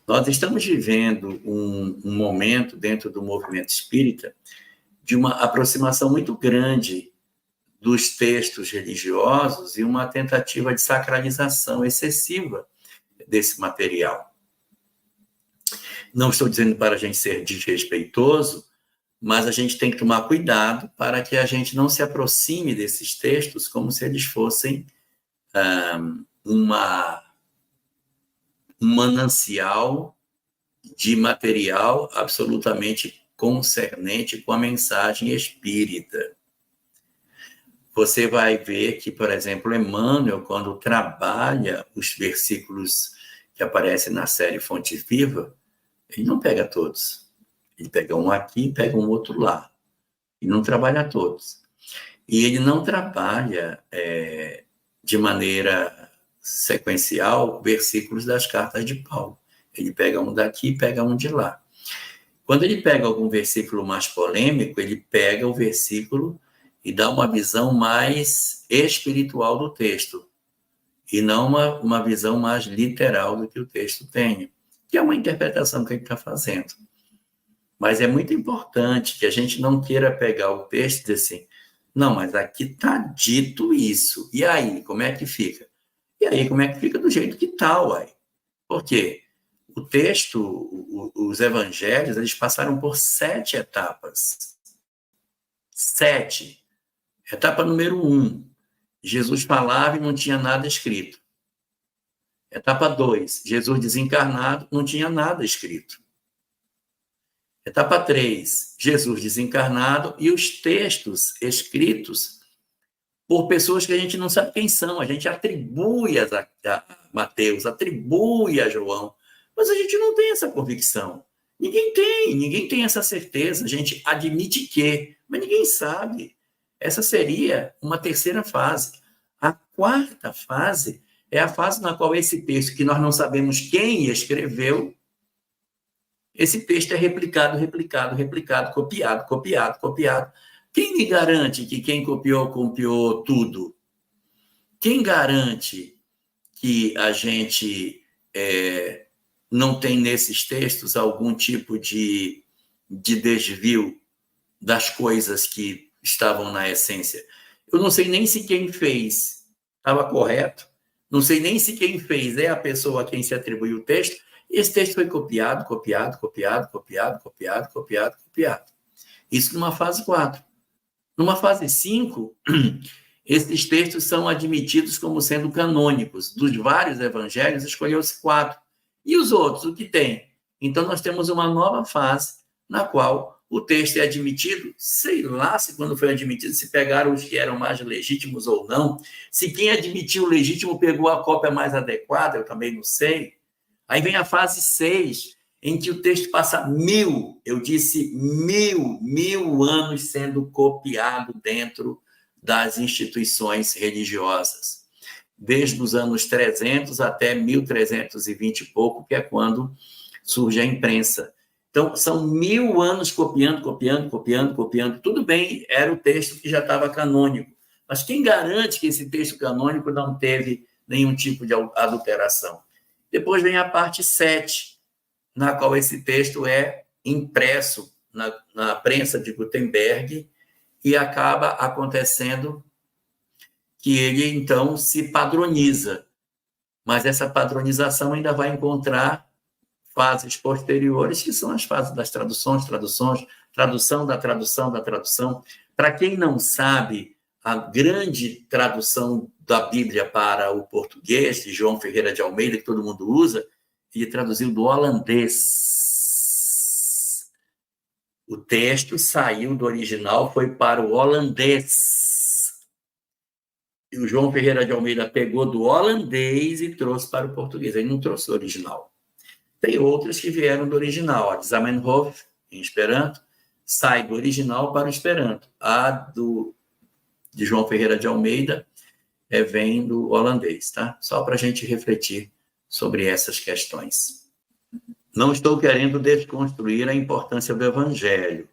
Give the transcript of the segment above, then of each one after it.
Nós estamos vivendo um momento dentro do movimento espírita de uma aproximação muito grande dos textos religiosos e uma tentativa de sacralização excessiva desse material. Não estou dizendo para a gente ser desrespeitoso, mas a gente tem que tomar cuidado para que a gente não se aproxime desses textos como se eles fossem um manancial de material absolutamente concernente com a mensagem espírita. Você vai ver que, por exemplo, Emmanuel, quando trabalha os versículos que aparecem na série Fonte Viva, ele não pega todos. Ele pega um aqui e pega um outro lá. E não trabalha todos. E ele não trabalha de maneira sequencial versículos das cartas de Paulo. Ele pega um daqui e pega um de lá. Quando ele pega algum versículo mais polêmico, ele pega o versículo e dá uma visão mais espiritual do texto, e não uma visão mais literal do que o texto tem, que é uma interpretação que ele está fazendo. Mas é muito importante que a gente não queira pegar o texto e dizer assim, não, mas aqui está dito isso, e aí, como é que fica? E aí, como é que fica do jeito que está, uai? Por quê? O texto, os evangelhos, eles passaram por 7 etapas. 7. Etapa número 1, Jesus falava e não tinha nada escrito. Etapa 2, Jesus desencarnado, não tinha nada escrito. Etapa 3, Jesus desencarnado e os textos escritos por pessoas que a gente não sabe quem são. A gente atribui a Mateus, atribui a João, mas a gente não tem essa convicção. Ninguém tem essa certeza. A gente admite que, mas ninguém sabe. Essa seria uma terceira fase. A quarta fase é a fase na qual esse texto, que nós não sabemos quem escreveu, esse texto é replicado, copiado. Quem me garante que quem copiou tudo? Quem garante que a gente não tem nesses textos algum tipo de desvio das coisas que estavam na essência? Eu não sei nem se quem fez estava correto, não sei nem se quem fez é a pessoa a quem se atribui o texto, e esse texto foi copiado. Isso numa fase 4. Numa fase 5, esses textos são admitidos como sendo canônicos. Dos vários evangelhos, escolheu-se 4. E os outros, o que tem? Então, nós temos uma nova fase na qual o texto é admitido, sei lá se quando foi admitido, se pegaram os que eram mais legítimos ou não, se quem admitiu o legítimo pegou a cópia mais adequada, eu também não sei. Aí vem a fase 6, em que o texto passa 1000 anos sendo copiado dentro das instituições religiosas. Desde os anos 300 até 1320 e pouco, que é quando surge a imprensa. Então, são 1000 anos copiando. Tudo bem, era o texto que já estava canônico. Mas quem garante que esse texto canônico não teve nenhum tipo de adulteração? Depois vem a parte 7, na qual esse texto é impresso na prensa de Gutenberg e acaba acontecendo que ele, então, se padroniza. Mas essa padronização ainda vai encontrar fases posteriores, que são as fases das tradução da tradução. Para quem não sabe, a grande tradução da Bíblia para o português, de João Ferreira de Almeida, que todo mundo usa, ele traduziu do holandês. O texto saiu do original, foi para o holandês. E o João Ferreira de Almeida pegou do holandês e trouxe para o português. Ele não trouxe o original. Tem outros que vieram do original. A de Zamenhof, em Esperanto, sai do original para o Esperanto. A de João Ferreira de Almeida vem do holandês, tá? Só para a gente refletir sobre essas questões. Não estou querendo desconstruir a importância do Evangelho,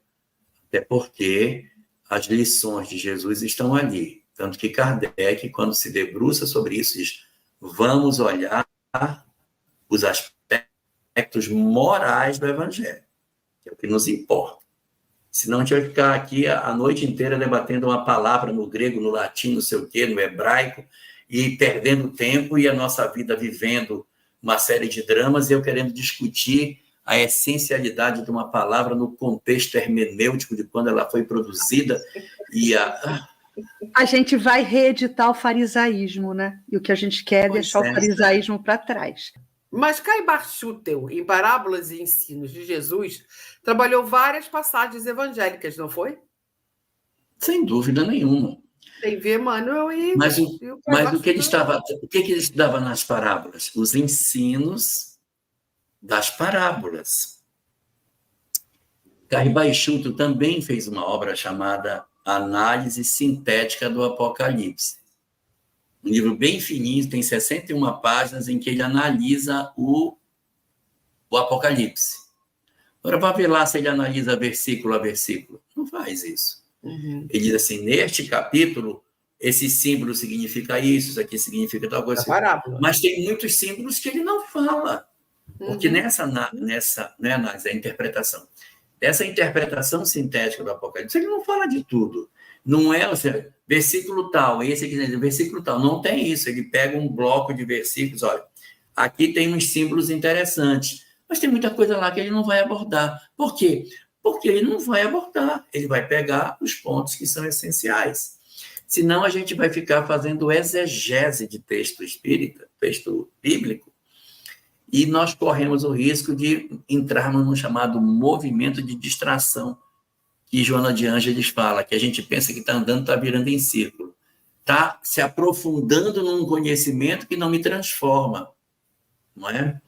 até porque as lições de Jesus estão ali. Tanto que Kardec, quando se debruça sobre isso, diz: vamos olhar os aspectos aspectos morais do Evangelho, que é o que nos importa. Senão a gente vai ficar aqui a noite inteira debatendo uma palavra no grego, no latim, não sei o quê, no hebraico, e perdendo tempo e a nossa vida vivendo uma série de dramas e eu querendo discutir a essencialidade de uma palavra no contexto hermenêutico de quando ela foi produzida e a gente vai reeditar o farisaísmo, né? E o que a gente quer é deixar o farisaísmo para trás. Mas Caibar Schutel, em Parábolas e Ensinos de Jesus, trabalhou várias passagens evangélicas, não foi? Sem dúvida nenhuma. Tem ver Emmanuel e... Mas o que ele estudava nas parábolas? Os ensinos das parábolas. Caibar Schutel também fez uma obra chamada Análise Sintética do Apocalipse. Um livro bem fininho, tem 61 páginas, em que ele analisa o Apocalipse. Agora, vai ver lá se ele analisa versículo a versículo. Não faz isso. Uhum. Ele diz assim, neste capítulo, esse símbolo significa isso aqui significa tal coisa. Mas tem muitos símbolos que ele não fala. Porque nessa análise, a interpretação, dessa interpretação sintética do Apocalipse, ele não fala de tudo. Não é, ou seja, versículo tal, esse aqui, versículo tal. Não tem isso. Ele pega um bloco de versículos, olha, aqui tem uns símbolos interessantes, mas tem muita coisa lá que ele não vai abordar. Por quê? Porque ele não vai abordar. Ele vai pegar os pontos que são essenciais. Senão a gente vai ficar fazendo exegese de texto espírita, texto bíblico, e nós corremos o risco de entrarmos num chamado movimento de distração, que Joana de Ângeles fala, que a gente pensa que está andando, está virando em círculo. Está se aprofundando num conhecimento que não me transforma. Não é?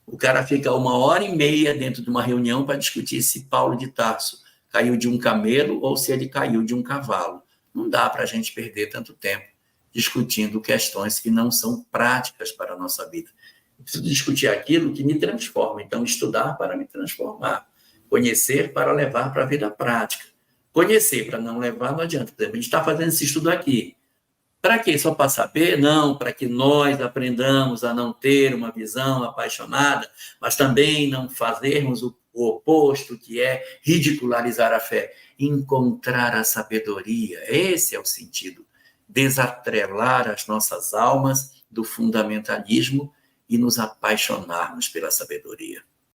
O cara fica 1h30 dentro de uma reunião para discutir se Paulo de Tarso caiu de um camelo ou se ele caiu de um cavalo. Não dá para a gente perder tanto tempo discutindo questões que não são práticas para a nossa vida. Eu preciso discutir aquilo que me transforma. Então, estudar para me transformar. Conhecer para levar para a vida prática. Conhecer para não levar não adianta. Por exemplo, a gente está fazendo esse estudo aqui. Para quê? Só para saber? Não, para que nós aprendamos a não ter uma visão apaixonada, mas também não fazermos o oposto, que é ridicularizar a fé. Encontrar a sabedoria. Esse é o sentido. Desatrelar as nossas almas do fundamentalismo e nos apaixonarmos pela sabedoria.